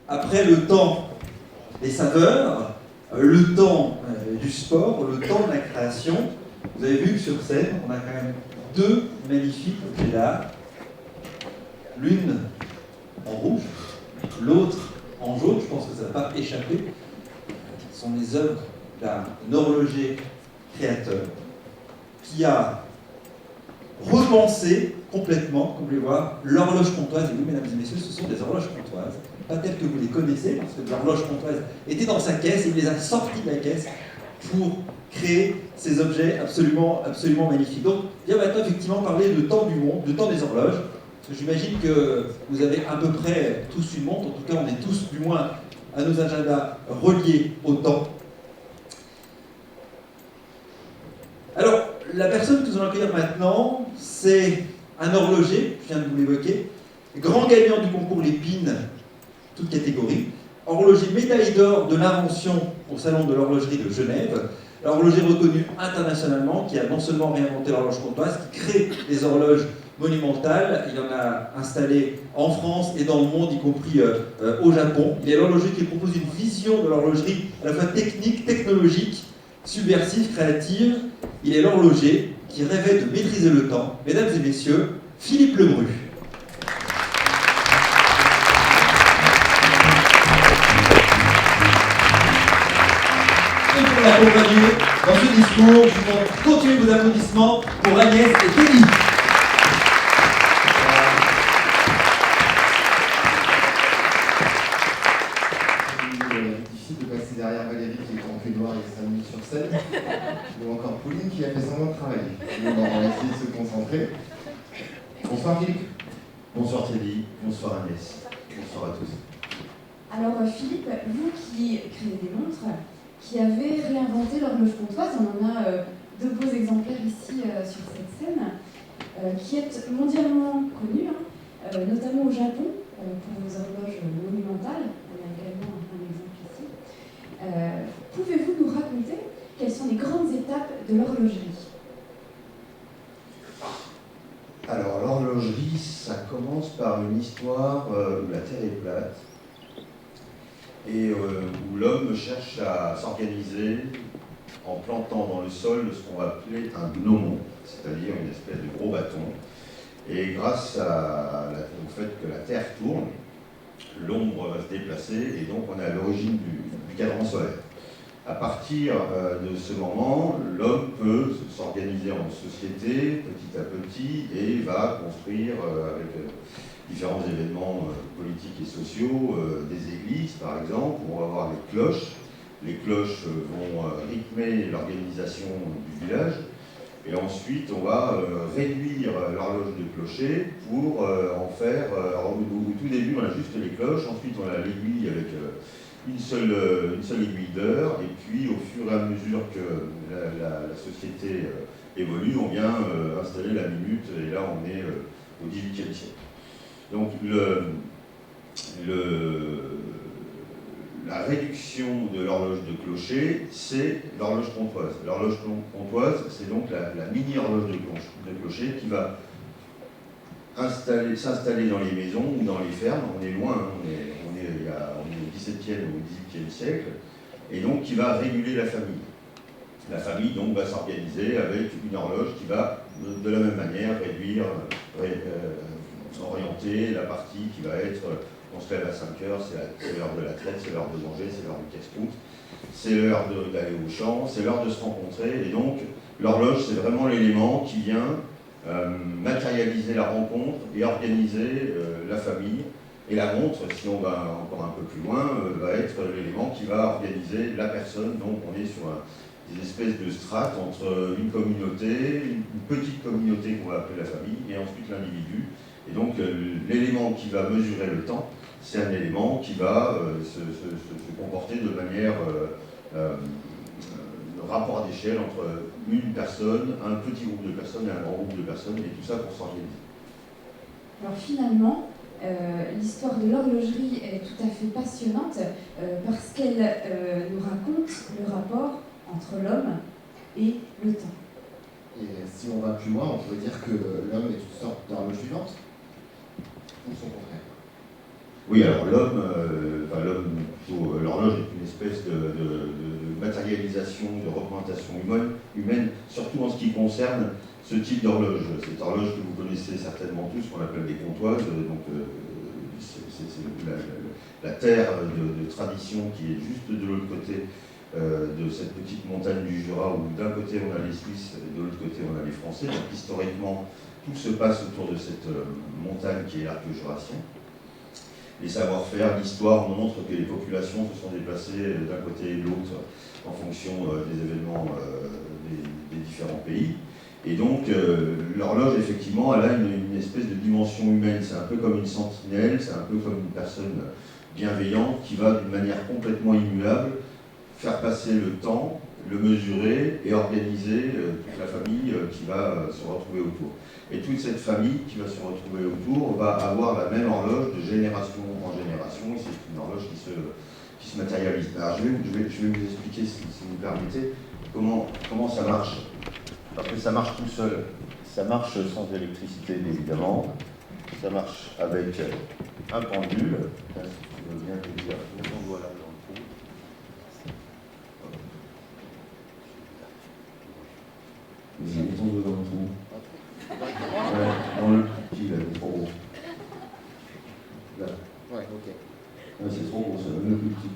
Après le temps des saveurs, le temps du sport, le temps de la création, vous avez vu que sur scène, on a quand même deux magnifiques objets d'art. L'une en rouge, l'autre en jaune, je pense que ça ne va pas échapper. Ce sont les œuvres d'un horloger créateur qui a repensé complètement, comme vous pouvez voir, l'horloge comtoise. Et oui, mesdames et messieurs, ce sont des horloges comtoises, pas telles que vous les connaissez, parce que l'horloge comtoise était dans sa caisse et il les a sorties de la caisse pour créer ces objets absolument, absolument magnifiques. Donc, il va maintenant effectivement parler de temps du monde, de temps des horloges, parce que j'imagine que vous avez à peu près tous une montre, en tout cas on est tous du moins à nos agendas reliés au temps. Alors, la personne que nous allons accueillir maintenant, c'est un horloger, je viens de vous l'évoquer, grand gagnant du concours Lépine, toute catégorie, horloger médaille d'or de l'invention au Salon de l'horlogerie de Genève, horloger reconnu internationalement, qui a non seulement réinventé l'horloge comtoise, qui crée des horloges monumentales, il en a installé en France et dans le monde, y compris au Japon. Il est l'horloger qui propose une vision de l'horlogerie à la fois technique, technologique, subversive, créative. Il est l'horloger qui rêvait de maîtriser le temps. Mesdames et messieurs, Philippe Lebru. Et pour l'accompagner dans ce discours, je vous demande de continuer vos applaudissements pour Agnès et Kelly. Difficile de passer derrière Valérie qui est en peignoir et 5 minutes sur scène, ou encore Pauline qui a fait semblant de travailler. Donc on va essayer de se concentrer. Bonsoir Philippe. Bonsoir Teddy, bonsoir Agnès, bonsoir à tous. Alors Philippe, vous qui créez des montres, qui avez réinventé l'horloge comtoise, on en a deux beaux exemplaires ici sur cette scène, qui est mondialement connue, notamment au Japon, pour vos horloges monumentales. On a également un exemple ici. Pouvez-vous nous raconter quelles sont les grandes étapes de l'horlogerie ? Alors l'horlogerie, ça commence par une histoire où la Terre est plate et où l'homme cherche à s'organiser en plantant dans le sol ce qu'on va appeler un gnomon, c'est-à-dire une espèce de gros bâton. Et grâce au fait que la Terre tourne, l'ombre va se déplacer et donc on est à l'origine du cadran solaire. À partir de ce moment, l'homme peut s'organiser en société petit à petit et va construire avec différents événements politiques et sociaux des églises par exemple, où on va avoir les cloches. Les cloches vont rythmer l'organisation du village. Et ensuite, on va réduire l'horloge de clocher pour en faire... au tout début, on a juste les cloches, ensuite on a l'aiguille avec une seule aiguille d'heure, et puis au fur et à mesure que la société évolue, on vient installer la minute, et là on est au XVIIIe siècle. Donc la réduction de l'horloge de clocher, c'est l'horloge comtoise. L'horloge comtoise, c'est donc la mini-horloge de clocher qui va s'installer dans les maisons ou dans les fermes. On est loin, on est au XVIIe ou au XVIIIe siècle, et donc qui va réguler la famille. La famille donc va s'organiser avec une horloge qui va de la même manière réduire, orienter la partie qui va être... On se lève à 5 heures, c'est l'heure de la traite, c'est l'heure de manger, c'est l'heure du casse-croûte, c'est l'heure d'aller au champ, c'est l'heure de se rencontrer. Et donc, l'horloge, c'est vraiment l'élément qui vient matérialiser la rencontre et organiser la famille. Et la montre, si on va encore un peu plus loin, va être l'élément qui va organiser la personne. Donc, on est sur des espèces de strates entre une communauté, une petite communauté qu'on va appeler la famille, et ensuite l'individu. Et donc, l'élément qui va mesurer le temps, c'est un élément qui va se comporter de manière rapport d'échelle entre une personne, un petit groupe de personnes et un grand groupe de personnes, et tout ça pour s'organiser. Alors finalement, l'histoire de l'horlogerie est tout à fait passionnante parce qu'elle nous raconte le rapport entre l'homme et le temps. Et si on va plus loin, on pourrait dire que l'homme est une sorte d'horloge vivante, ou son contraire. Oui, alors l'homme, espèce de matérialisation, de représentation humaine, surtout en ce qui concerne ce type d'horloge. Cette horloge que vous connaissez certainement tous, qu'on appelle des comptoises, donc c'est la terre de tradition qui est juste de l'autre côté de cette petite montagne du Jura, où d'un côté on a les Suisses et de l'autre côté on a les Français. Donc historiquement, tout se passe autour de cette montagne qui est l'arc jurassien. Les savoir-faire, l'histoire montrent que les populations se sont déplacées d'un côté et de l'autre en fonction des événements des différents pays. Et donc l'horloge, effectivement, elle a une espèce de dimension humaine. C'est un peu comme une sentinelle, c'est un peu comme une personne bienveillante qui va d'une manière complètement immuable faire passer le temps, le mesurer et organiser toute la famille qui va se retrouver autour. Et toute cette famille qui va se retrouver autour va avoir la même horloge de génération en génération, et c'est une horloge qui se matérialise. Alors je vais vous expliquer, si vous me permettez, comment ça marche. Parce que ça marche tout seul. Ça marche sans électricité, évidemment. Ça marche avec un pendule. Là, si tu veux bien te dire, voilà dans le trou. Mettons-le dans le trou. Ouais, dans le petit, là, c'est trop gros. Là. Ouais, ok. Ouais, c'est trop gros, ça, le plus petit.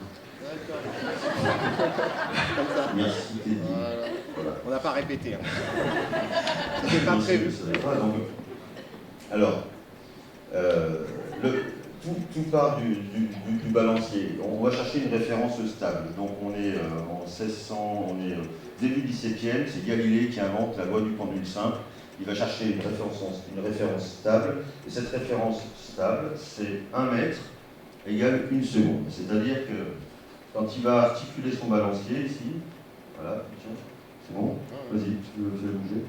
Comme ça. Merci, Teddy. Voilà. On n'a pas répété. Hein. C'était pas prévu. Alors, tout part du balancier. On va chercher une référence stable. Donc on est en 1600, on est début 17e, c'est Galilée qui invente la loi du pendule simple. Il va chercher une référence stable, et cette référence stable, c'est 1 mètre égale 1 seconde. C'est-à-dire que quand il va articuler son balancier ici, voilà, tiens, c'est bon, vas-y, tu veux bouger.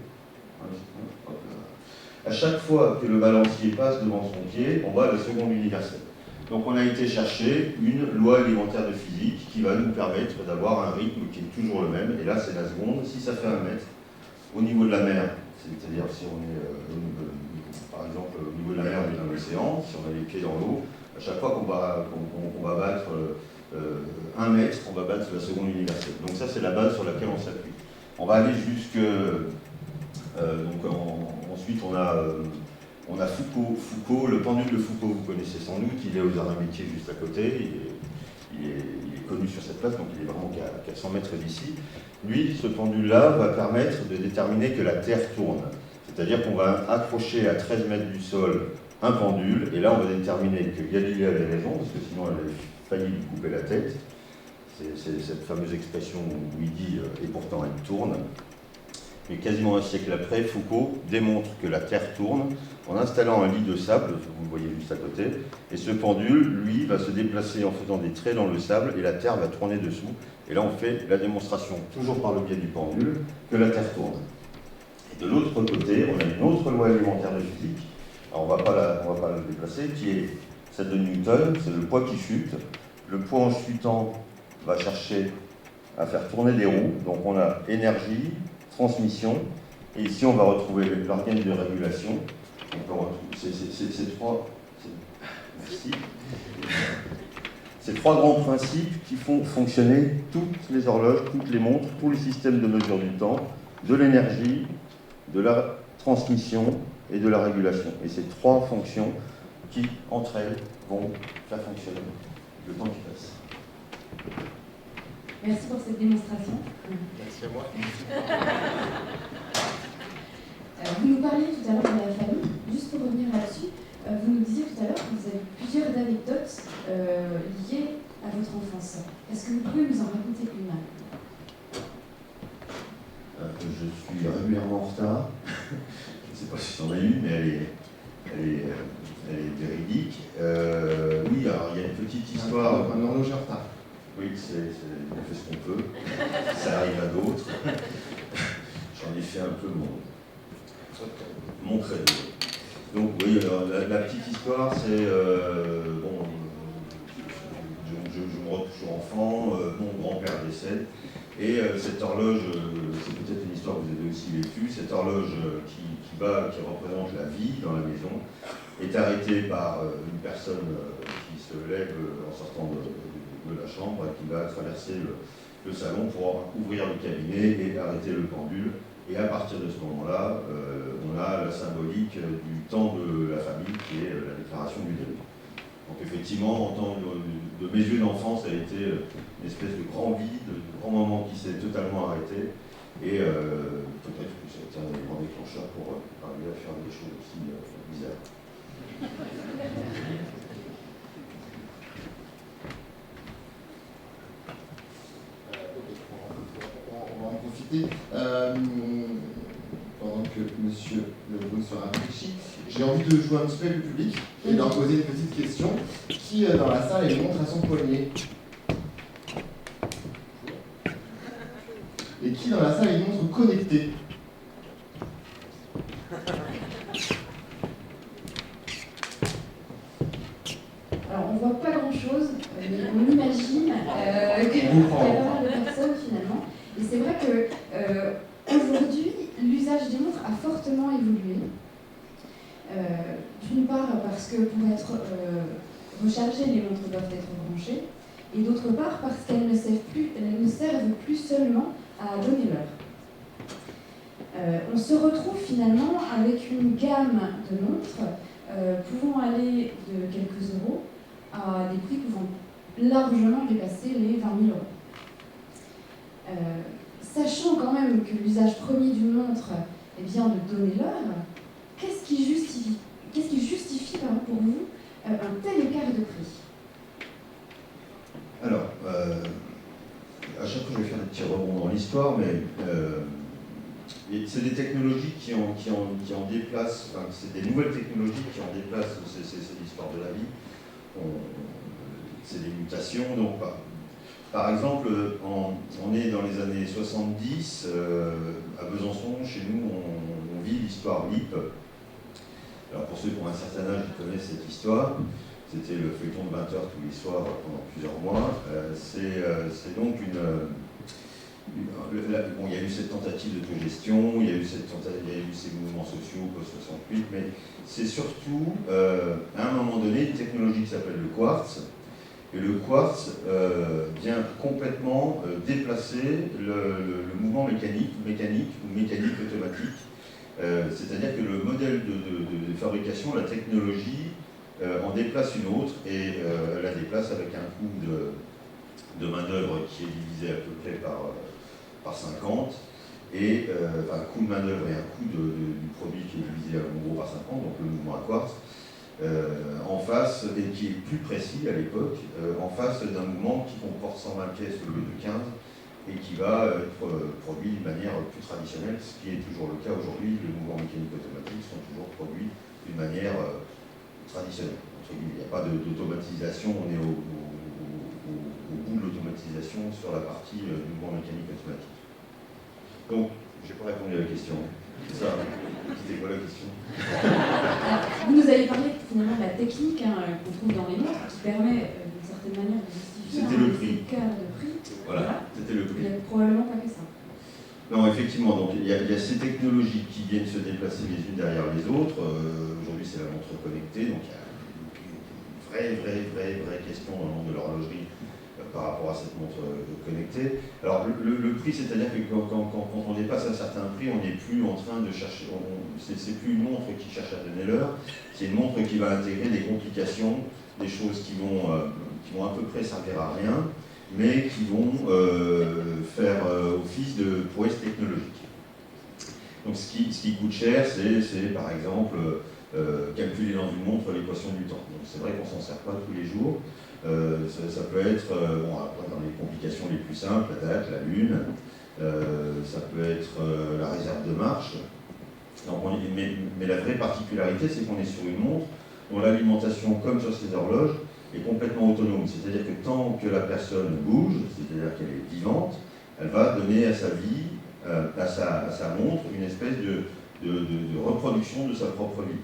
À chaque fois que le balancier passe devant son pied, on va à la seconde universelle. Donc on a été chercher une loi élémentaire de physique qui va nous permettre d'avoir un rythme qui est toujours le même, et là c'est la seconde. Si ça fait 1 mètre, au niveau de la mer, c'est-à-dire si on est, par exemple, au niveau de la mer, on est dans l'océan, si on a les pieds dans l'eau, à chaque fois qu'on va battre 1 mètre, on va battre la seconde universelle. Donc ça c'est la base sur laquelle on s'appuie. On va aller jusque... ensuite on a Foucault, le pendule de Foucault, vous connaissez sans doute, il est aux Arts et Métiers juste à côté, il est connu sur cette place, donc il est vraiment qu'à 100 mètres d'ici. Lui, ce pendule-là va permettre de déterminer que la Terre tourne. C'est-à-dire qu'on va accrocher à 13 mètres du sol un pendule, et là on va déterminer que Galilée avait raison, parce que sinon elle avait failli lui couper la tête. C'est cette fameuse expression où il dit « et pourtant elle tourne ». Et quasiment un siècle après, Foucault démontre que la Terre tourne en installant un lit de sable, vous le voyez juste à côté, et ce pendule, lui, va se déplacer en faisant des traits dans le sable, et la Terre va tourner dessous. Et là, on fait la démonstration, toujours par le biais du pendule, que la Terre tourne. Et de l'autre côté, on a une autre loi élémentaire de physique, alors on va pas la déplacer, qui est celle de Newton, c'est le poids qui chute. Le poids en chutant va chercher à faire tourner des roues, donc on a énergie, transmission, et ici on va retrouver l'organe de régulation. Ces trois grands principes qui font fonctionner toutes les horloges, toutes les montres, tous les systèmes de mesure du temps, de l'énergie, de la transmission et de la régulation. Et ces trois fonctions qui, entre elles, vont faire fonctionner le temps qui passe. Merci pour cette démonstration. Merci à moi. Vous nous parliez tout à l'heure de la famille. Juste pour revenir là-dessus, vous nous disiez tout à l'heure que vous avez plusieurs anecdotes liées à votre enfance. Est-ce que vous pouvez nous en raconter une? Je suis régulièrement en retard. Je ne sais pas si j'en ai une, mais elle est véridique. Oui, alors il y a une petite histoire. Un horloger en retard. Oui, on fait ce qu'on peut. Ça arrive à d'autres. J'en ai fait un peu mon credo. Donc oui, alors la petite histoire, c'est bon, je me retrouve toujours enfant, mon grand-père décède, et cette horloge, c'est peut-être une histoire que vous avez aussi vécue, cette horloge qui représente la vie dans la maison, est arrêtée par une personne qui se lève en sortant de la chambre et qui va traverser le salon pour ouvrir le cabinet et arrêter le pendule. Et à partir de ce moment-là, on a la symbolique du temps de la famille qui est la déclaration du deuil. Donc effectivement, en tant de mes yeux d'enfant, ça a été une espèce de grand vide, de grand moment qui s'est totalement arrêté. Et peut-être que ça a été un élément déclencheur pour arriver à faire des choses aussi bizarres. On va en profiter. Pendant que M. Lebrun se rafraîchit, j'ai envie de jouer un petit peu avec le public et leur poser une petite question. Qui dans la salle a une montre à son poignet? Et qui dans la salle a une montre connectée? Alors, on ne voit pas grand-chose, mais on imagine qu'il y a pas mal de personnes finalement. Et c'est vrai que aujourd'hui, l'usage des montres a fortement évolué. D'une part parce que pour être rechargées, les montres doivent être branchées, et d'autre part parce qu'elles ne servent plus seulement à donner l'heure. On se retrouve finalement avec une gamme de montres pouvant aller de quelques euros à des prix pouvant largement dépasser les 20 000 euros. Sachant quand même que l'usage premier d'une montre est bien de donner l'heure, qu'est-ce qui justifie pour vous un tel écart de prix? Alors, à chaque fois je vais faire des petits rebonds dans l'histoire, mais c'est des technologies qui en déplacent, enfin, c'est des nouvelles technologies qui en déplacent, c'est l'histoire de la vie, c'est des mutations. Donc, par exemple, on est dans les années 70, à Besançon, chez nous, on vit l'histoire LIP. Alors pour ceux qui ont un certain âge, ils connaissent cette histoire. C'était le feuilleton de 20 heures tous les soirs pendant plusieurs mois. C'est donc il y a eu cette tentative d'autogestion, il y a eu ces mouvements sociaux post-68, mais c'est surtout, à un moment donné, une technologie qui s'appelle le quartz. Et le quartz vient complètement déplacer le mouvement mécanique ou mécanique automatique. C'est-à-dire que le modèle de fabrication, la technologie, en déplace une autre et la déplace avec un coût de main-d'œuvre qui est divisé à peu près par 50, et un coût de main-d'œuvre et un coût du produit qui est divisé en gros par 50, donc le mouvement à quartz, en face, et qui est plus précis à l'époque, en face d'un mouvement qui comporte 120 pièces au lieu de 15, et qui va être produit d'une manière plus traditionnelle, ce qui est toujours le cas aujourd'hui. Les mouvements mécaniques automatiques sont toujours produits d'une manière traditionnelle. Il n'y a pas d'automatisation, on est au bout de l'automatisation sur la partie du mouvement mécanique automatique. Donc, je n'ai pas répondu à la question. Ça, c'était quoi la question? Vous nous avez parlé finalement de la technique qu'on trouve dans les montres, qui permet d'une certaine manière de justifier un écart de prix. Voilà, c'était le prix. Il n'y a probablement pas que ça. Non, effectivement, donc il y a ces technologies qui viennent se déplacer les unes derrière les autres. Aujourd'hui, c'est la montre connectée, donc il y a une vraie question dans le monde de l'horlogerie par rapport à cette montre connectée. Alors, le prix, c'est-à-dire que quand on dépasse un certain prix, on n'est plus en train de chercher, c'est plus une montre qui cherche à donner l'heure, c'est une montre qui va intégrer des complications, des choses qui vont à peu près servir à rien, mais qui vont faire office de prouesse technologique. Donc ce qui coûte cher, c'est par exemple calculer dans une montre l'équation du temps. Donc c'est vrai qu'on ne s'en sert pas tous les jours. Ça peut être, après dans les complications les plus simples, la date, la lune, ça peut être la réserve de marche. Donc mais la vraie particularité, c'est qu'on est sur une montre dont l'alimentation, comme sur ces horloges, est complètement autonome. C'est-à-dire que tant que la personne bouge, c'est-à-dire qu'elle est vivante, elle va donner à sa vie, à sa montre, une espèce de reproduction de sa propre vie.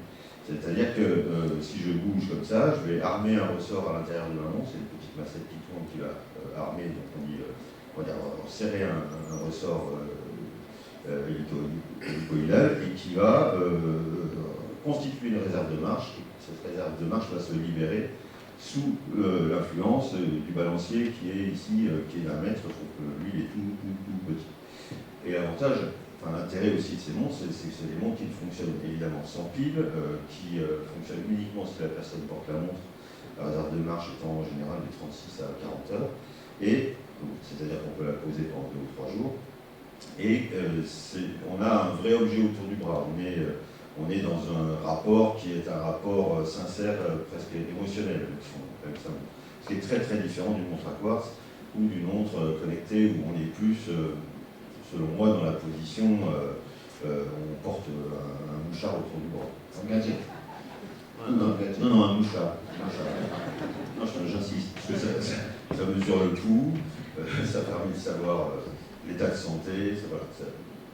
C'est-à-dire que si je bouge comme ça, je vais armer un ressort à l'intérieur de ma montre, c'est une petite massette qui tourne qui va armer, donc on va serrer un ressort hélicoïdal et qui va constituer une réserve de marche. Cette réserve de marche va se libérer sous l'influence du balancier qui est ici, qui est d'un mètre, sauf que lui il est tout petit. Et l'avantage, enfin l'intérêt aussi de ces montres, c'est que c'est des montres qui fonctionnent évidemment sans pile, qui fonctionnent uniquement si la personne porte la montre, la réserve de marche étant en général de 36 à 40 heures, et c'est-à-dire qu'on peut la poser pendant 2 ou 3 jours. Et on a un vrai objet autour du bras. On est dans un rapport qui est un rapport sincère, presque émotionnel avec sa montre. Ce qui est très très différent d'une montre à quartz ou d'une montre connectée où on est plus, selon moi, dans la position on porte un mouchard autour du bras. Un gadget. Non, un mouchard. Non, j'insiste, parce que ça mesure le pouls, ça permet de savoir l'état de santé.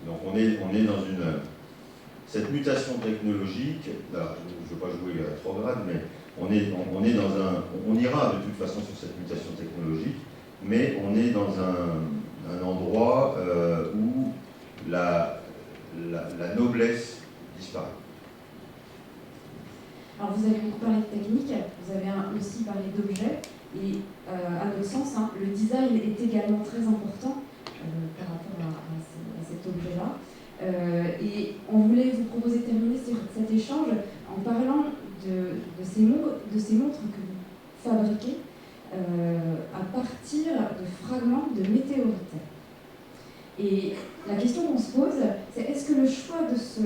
Donc on est dans cette mutation technologique. Là, je ne veux pas jouer les rétrogrades, mais on ira de toute façon sur cette mutation technologique, mais on est dans un endroit où la noblesse disparaît. Alors vous avez beaucoup parlé de technique, vous avez aussi parlé d'objets, et à notre sens, le design est également très important par rapport à cet objet-là. Et on voulait vous proposer de terminer cet échange en parlant de ces montres que vous fabriquez à partir de fragments de météorites. Et la question qu'on se pose, c'est est-ce que le choix de ce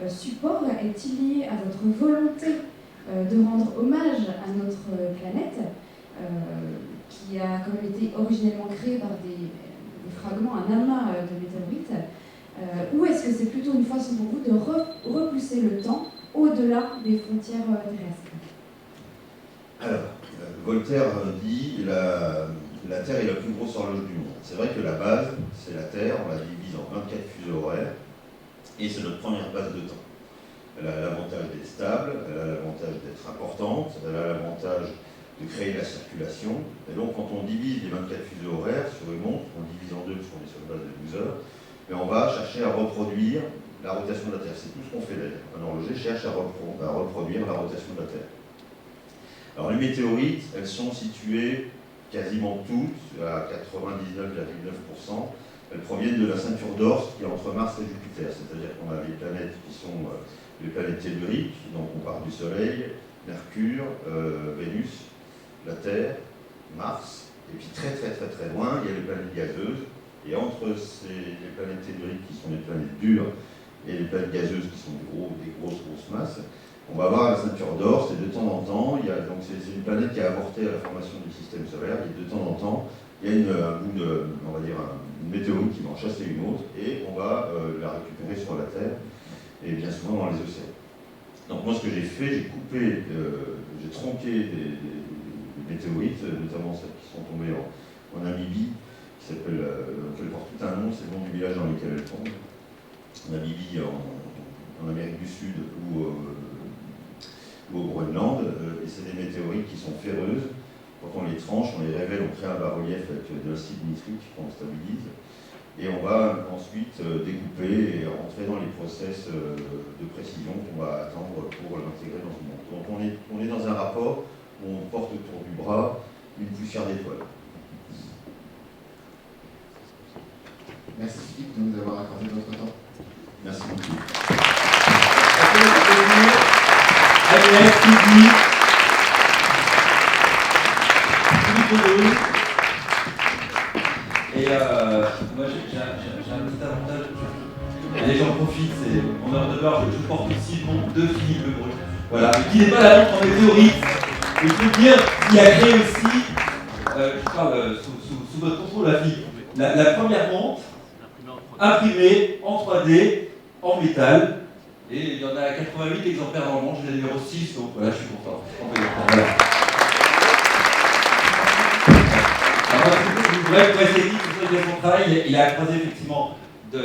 support est-il lié à votre volonté de rendre hommage à notre planète, qui a quand même été originellement créée par des fragments, un amas de météorites, ou est-ce que c'est plutôt une façon pour vous de repousser le temps au-delà des frontières terrestres? Alors, Voltaire dit la Terre est la plus grosse horloge du monde. C'est vrai que la base, c'est la Terre, on la divise en 24 fuseaux horaires, et c'est notre première base de temps. Elle a l'avantage d'être stable, elle a l'avantage d'être importante, elle a l'avantage de créer la circulation. Et donc, quand on divise les 24 fuseaux horaires sur une montre, on divise en deux parce qu'on est sur une base de 12 heures, mais on va chercher à reproduire la rotation de la Terre. C'est tout ce qu'on fait d'ailleurs. Un horloger cherche à reproduire la rotation de la Terre. Alors, les météorites, elles sont situées quasiment toutes, à 99,9%, elles proviennent de la ceinture d'Oort qui est entre Mars et Jupiter. C'est-à-dire qu'on a les planètes qui sont les planètes telluriques, donc on part du Soleil, Mercure, Vénus, la Terre, Mars, et puis très loin, il y a les planètes gazeuses, et entre les planètes telluriques qui sont des planètes dures et les planètes gazeuses qui sont des grosses masses, on va voir la ceinture d'Oort, et de temps en temps, donc c'est une planète qui a avorté à la formation du système solaire, et de temps en temps, il y a une météorite qui va en chasser une autre, et on va la récupérer sur la Terre, et bien souvent dans les océans. Donc moi ce que j'ai fait, j'ai tronqué des météorites, notamment celles qui sont tombées en Namibie, qui portent tout un nom, c'est le nom du village dans lequel elles tombent. Namibie en Amérique du Sud ou au Groenland, et c'est des météorites qui sont ferreuses. Quand on les tranche, on les révèle, on crée un bas-relief avec de l'acide nitrique qu'on stabilise. Et on va ensuite découper et rentrer dans les process de précision qu'on va attendre pour l'intégrer dans une montre. Donc on est dans un rapport où on porte autour du bras une poussière d'étoiles. Merci Philippe de nous avoir accordé votre temps. Merci beaucoup. Agnès, Sylvie, Philippe Audouin. Et moi j'ai un petit avantage. Les gens profitent, en heure de beurre, je porte aussi le nom de Philippe Lebrun. Voilà, qui n'est pas la montre en météorite. Et je peux dire qu'il a créé aussi, je parle sous votre contrôle, la première montre imprimée en 3D, en métal. Et il y en a 88 exemplaires dans le monde, je l'ai numéro 6, donc voilà, je suis content. Voilà. Alors, pour essayer de son travail, il a croisé effectivement de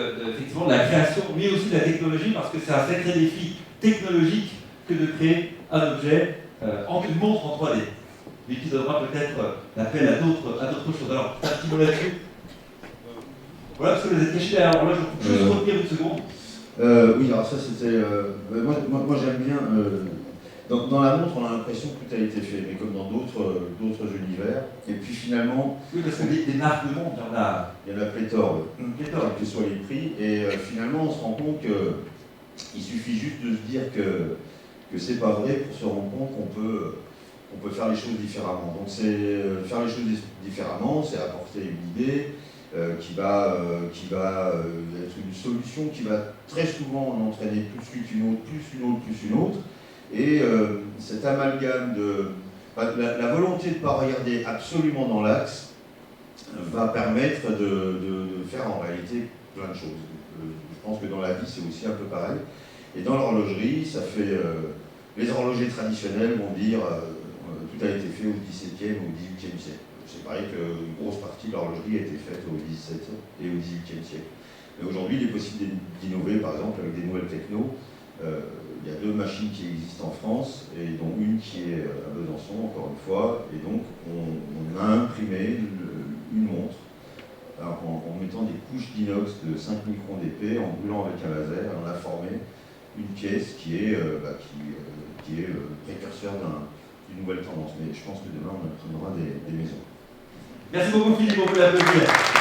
la création, mais aussi de la technologie, parce que c'est un sacré défi technologique que de créer un objet une montre en 3D. Mais qui donnera peut-être l'appel à d'autres choses. Alors, un petit mot là-dessus. Voilà, parce que vous êtes caché derrière l'horloge, je peux juste retenir une seconde. Oui, alors ça c'était... moi j'aime bien... Dans la montre, on a l'impression que tout a été fait, mais comme dans d'autres univers. Et puis finalement, Oui, parce que des marques de montre, il y en a pléthore, quels que soient les prix. Et finalement, on se rend compte qu'il suffit juste de se dire que c'est pas vrai pour se rendre compte qu'on peut faire les choses différemment. Donc faire les choses différemment, c'est apporter une idée qui va être une solution qui va très souvent en entraîner plus qu'une autre, plus une autre, plus une autre. Et cet amalgame la volonté de ne pas regarder absolument dans l'axe va permettre de faire en réalité plein de choses. Je pense que dans la vie, c'est aussi un peu pareil. Et dans l'horlogerie, ça fait... les horlogers traditionnels vont dire tout a été fait au XVIIe ou au XVIIIe siècle. C'est pareil qu'une grosse partie de l'horlogerie a été faite au XVIIe et au XVIIIe siècle. Mais aujourd'hui, il est possible d'innover, par exemple, avec des nouvelles technos. Il y a 2 machines qui existent en France, et dont une qui est à Besançon, encore une fois. Et donc, on a imprimé une montre en mettant des couches d'inox de 5 microns d'épais, en brûlant avec un laser, et on a formé une pièce qui est précurseur d'une nouvelle tendance. Mais je pense que demain, on imprimera des maisons. Merci beaucoup Philippe, on peut l'applaudir.